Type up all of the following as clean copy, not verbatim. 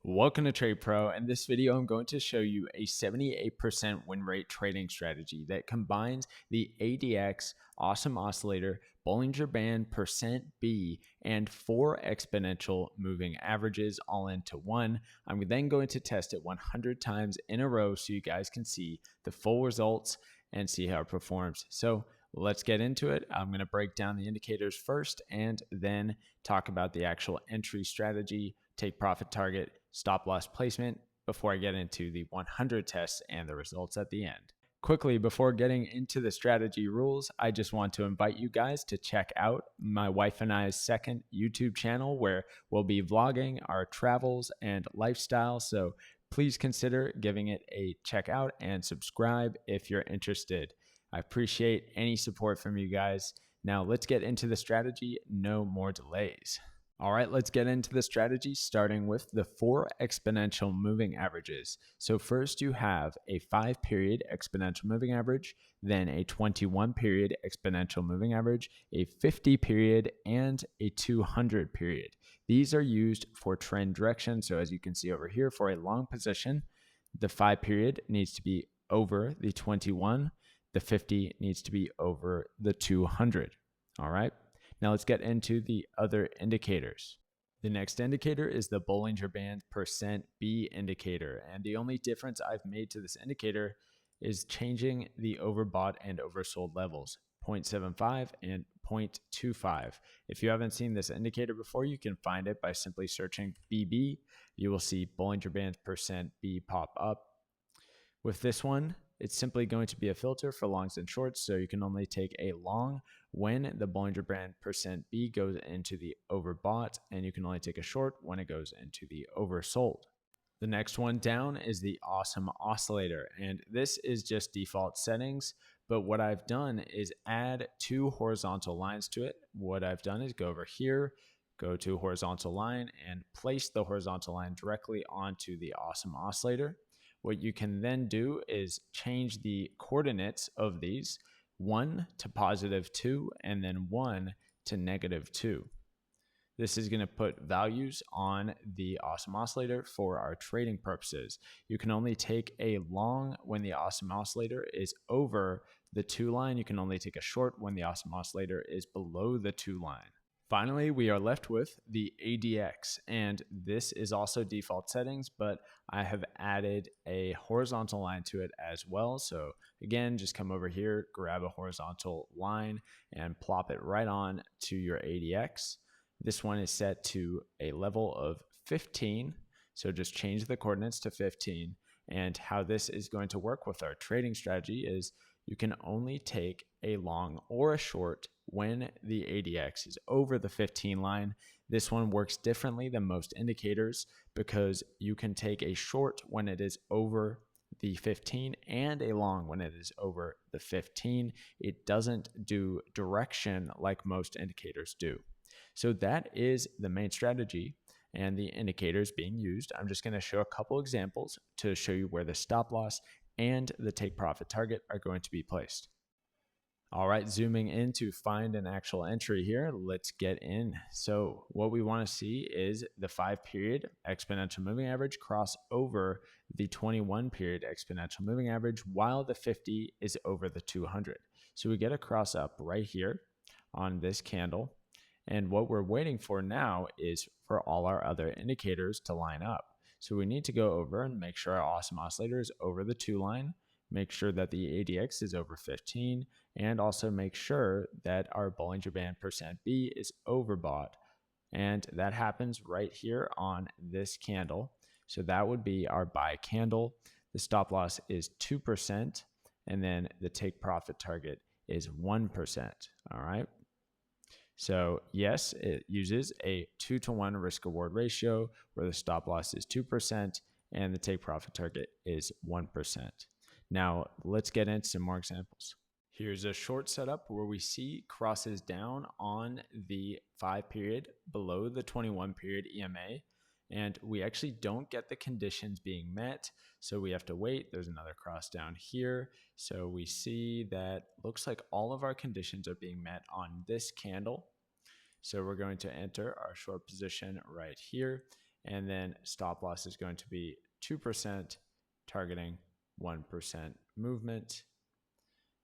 Welcome to Trade Pro. In this video, I'm going to show you a 78% win rate trading strategy that combines the ADX, Awesome Oscillator, Bollinger Band %B, and 4 exponential moving averages all into one. I'm then going to test it 100 times in a row so you guys can see the full results and see how it performs. So let's get into it. I'm going to break down the indicators first and then talk about the actual entry strategy, take profit target, stop loss placement before I get into the 100 tests and the results at the end. Quickly, before getting into the strategy rules, I just want to invite you guys to check out my wife and I's second YouTube channel where we'll be vlogging our travels and lifestyle. So please consider giving it a check out and subscribe if you're interested. I appreciate any support from you guys. Now let's get into the strategy. No more delays. All right, let's get into the strategy, starting with the 4 exponential moving averages. So first you have a 5-period exponential moving average, then a 21-period exponential moving average, a 50-period, and a 200-period. These are used for trend direction. So as you can see over here, for a long position, the 5-period needs to be over the 21, the 50 needs to be over the 200. All right. Now let's get into the other indicators. The next indicator is the Bollinger Band %B indicator. And the only difference I've made to this indicator is changing the overbought and oversold levels, 0.75 and 0.25. If you haven't seen this indicator before, you can find it by simply searching BB. You will see Bollinger Band %B pop up. With this one, it's simply going to be a filter for longs and shorts, so you can only take a long when the Bollinger Band %B goes into the overbought, and you can only take a short when it goes into the oversold. The next one down is the Awesome Oscillator, and this is just default settings, but what I've done is add 2 horizontal lines to it. What I've done is go over here, go to horizontal line, and place the horizontal line directly onto the Awesome Oscillator. What you can then do is change the coordinates of these, 1 to +2 and then 1 to -2. This is going to put values on the Awesome Oscillator for our trading purposes. You can only take a long when the Awesome Oscillator is over the 2 line. You can only take a short when the Awesome Oscillator is below the 2 line. Finally, we are left with the ADX, and this is also default settings, but I have added a horizontal line to it as well. So again, just come over here, grab a horizontal line, and plop it right on to your ADX. This one is set to a level of 15, so just change the coordinates to 15. And how this is going to work with our trading strategy is you can only take a long or a short when the ADX is over the 15 line. This one works differently than most indicators because you can take a short when it is over the 15 and a long when it is over the 15. It doesn't do direction like most indicators do. So that is the main strategy and the indicators being used. I'm just going to show a couple examples to show you where the stop loss and the take profit target are going to be placed. All right, zooming in to find an actual entry here, let's get in. So what we want to see is the 5-period exponential moving average cross over the 21-period exponential moving average while the 50 is over the 200. So we get a cross up right here on this candle. And what we're waiting for now is for all our other indicators to line up. So we need to go over and make sure our Awesome Oscillator is over the 2 line, make sure that the ADX is over 15, and also make sure that our Bollinger Band %B is overbought. And that happens right here on this candle. So that would be our buy candle. The stop loss is 2%, and then the take profit target is 1%. All right. So yes, it uses a 2-to-1 risk reward ratio where the stop loss is 2% and the take profit target is 1%. Now let's get into some more examples. Here's a short setup where we see crosses down on the 5-period below the 21-period EMA, and we actually don't get the conditions being met, so we have to wait. There's another cross down here, so we see that looks like all of our conditions are being met on this candle. So we're going to enter our short position right here, and then stop loss is going to be 2%, targeting 1% movement.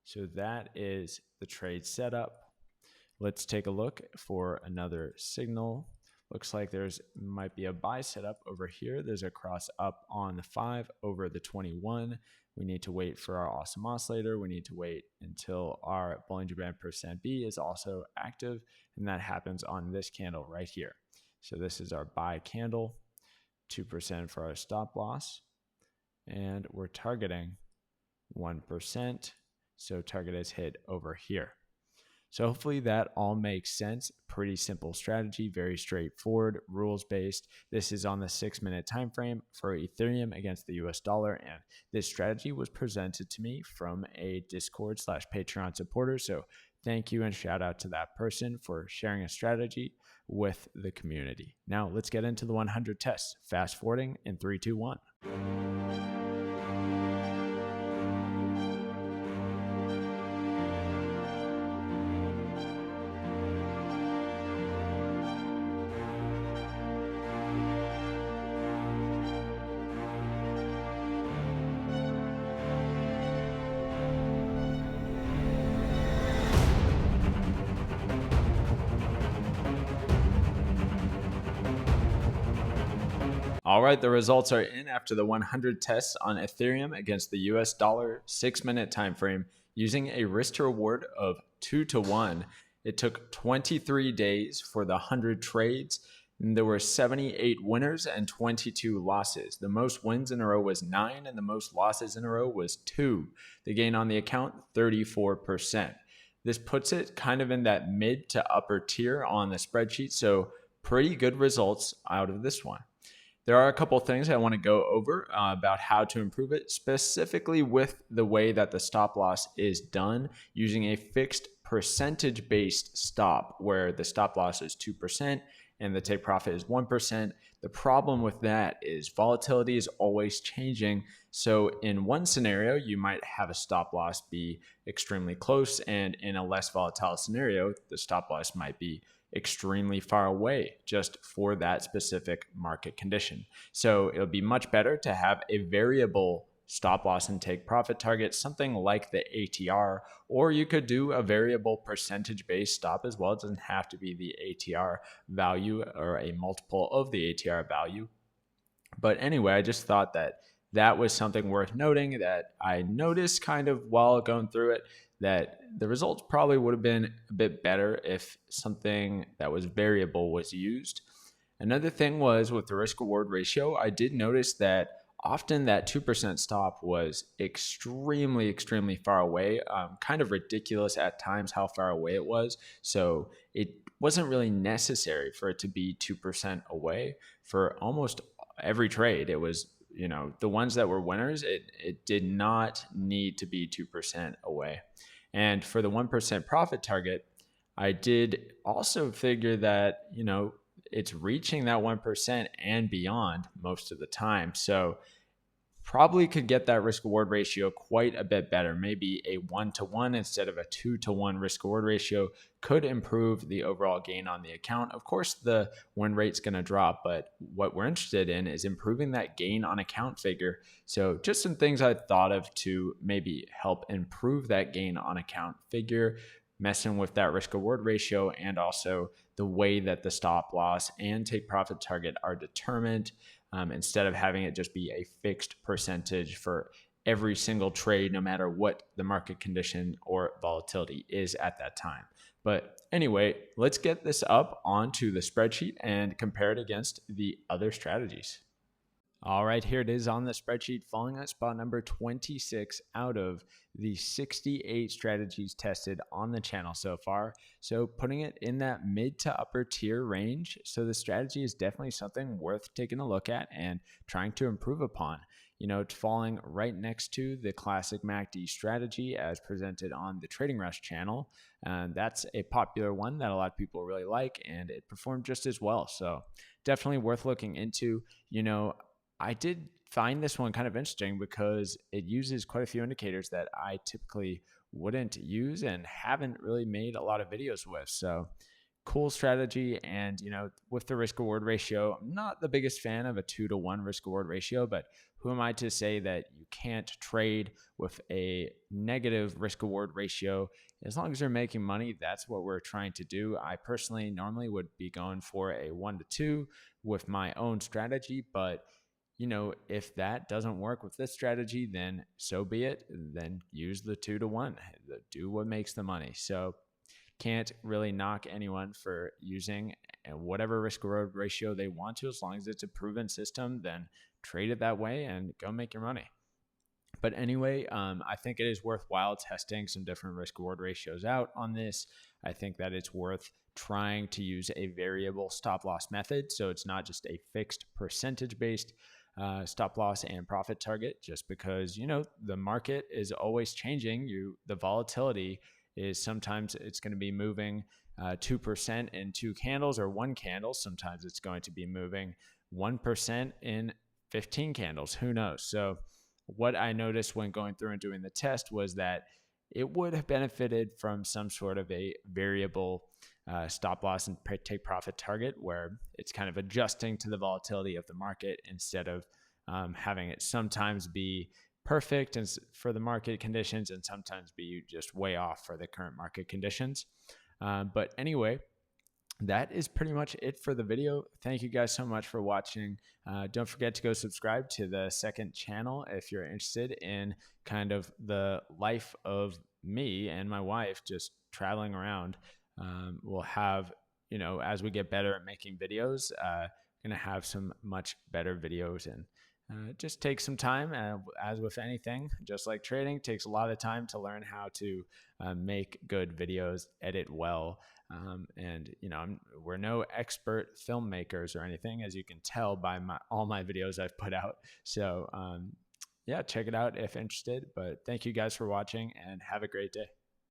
So that is the trade setup. Let's take a look for another signal. Looks like there's might be a buy setup over here. There's a cross up on the 5 over the 21. We need to wait for our awesome oscillator. We need to wait until our Bollinger Band %B is also active, and that happens on this candle right here. So this is our buy candle, 2% for our stop loss, and we're targeting 1%. So target is hit over here. So hopefully that all makes sense. Pretty simple strategy, very straightforward, rules-based. This is on the 6-minute time frame for Ethereum against the US dollar, and this strategy was presented to me from a Discord/Patreon supporter. So thank you and shout out to that person for sharing a strategy with the community. Now let's get into the 100 tests. Fast forwarding in 3, 2, 1. All right, the results are in after the 100 tests on Ethereum against the US dollar 6-minute time frame using a risk to reward of 2 to 1. It took 23 days for the 100 trades, and there were 78 winners and 22 losses. The most wins in a row was 9, and the most losses in a row was 2. The gain on the account, 34%. This puts it kind of in that mid to upper tier on the spreadsheet, so pretty good results out of this one. There are a couple things I want to go over about how to improve it, specifically with the way that the stop loss is done using a fixed percentage-based stop where the stop loss is 2% and the take profit is 1%. The problem with that is volatility is always changing. So in one scenario, you might have a stop loss be extremely close, and in a less volatile scenario, the stop loss might be extremely far away just for that specific market condition. So it'll be much better to have a variable stop loss and take profit target, something like the ATR, or you could do a variable percentage-based stop as well. It doesn't have to be the ATR value or a multiple of the ATR value. But anyway, I just thought that was something worth noting that I noticed kind of while going through it, that the results probably would have been a bit better if something that was variable was used. Another thing was with the risk reward ratio, I did notice that often that 2% stop was extremely far away, kind of ridiculous at times how far away it was. So it wasn't really necessary for it to be 2% away for almost every trade. It was, the ones that were winners, it did not need to be 2% away. And for the 1% profit target, I did also figure that, it's reaching that 1% and beyond most of the time. So probably could get that risk reward ratio quite a bit better. Maybe a 1-to-1 instead of a 2-to-1 risk reward ratio could improve the overall gain on the account. Of course, the win rate's going to drop, but what we're interested in is improving that gain on account figure. So just some things I thought of to maybe help improve that gain on account figure, messing with that risk reward ratio, and also the way that the stop loss and take profit target are determined. Instead of having it just be a fixed percentage for every single trade, no matter what the market condition or volatility is at that time. But anyway, let's get this up onto the spreadsheet and compare it against the other strategies. All right, here it is on the spreadsheet, falling at spot number 26 out of the 68 strategies tested on the channel so far. So putting it in that mid to upper tier range. So the strategy is definitely something worth taking a look at and trying to improve upon. It's falling right next to the classic MACD strategy as presented on the Trading Rush channel. And that's a popular one that a lot of people really like, and it performed just as well. So definitely worth looking into. I did find this one kind of interesting because it uses quite a few indicators that I typically wouldn't use and haven't really made a lot of videos with. So cool strategy. And, with the risk reward ratio, I'm not the biggest fan of a 2-to-1 risk reward ratio, but who am I to say that you can't trade with a negative risk reward ratio? As long as you're making money, that's what we're trying to do. I personally normally would be going for a 1-to-2 with my own strategy, but if that doesn't work with this strategy, then so be it. Then use the 2-to-1. Do what makes the money. So can't really knock anyone for using whatever risk reward ratio they want to, as long as it's a proven system. Then trade it that way and go make your money. But anyway, I think it is worthwhile testing some different risk reward ratios out on this. I think that it's worth trying to use a variable stop loss method, so it's not just a fixed percentage based stop loss and profit target, just because the market is always changing. The volatility is sometimes it's going to be moving 2% in 2 candles or 1 candle. Sometimes it's going to be moving 1% in 15 candles. Who knows? So what I noticed when going through and doing the test was that it would have benefited from some sort of a variable stop loss and take profit target, where it's kind of adjusting to the volatility of the market instead of having it sometimes be perfect and for the market conditions and sometimes be just way off for the current market conditions. But anyway, that is pretty much it for the video. Thank you guys so much for watching. Don't forget to go subscribe to the second channel if you're interested in kind of the life of me and my wife just traveling around. We'll have, as we get better at making videos, going to have some much better videos, and just take some time. As with anything, just like trading, takes a lot of time to learn how to make good videos, edit well. And we're no expert filmmakers or anything, as you can tell by all my videos I've put out. So yeah, check it out if interested. But thank you guys for watching, and have a great day.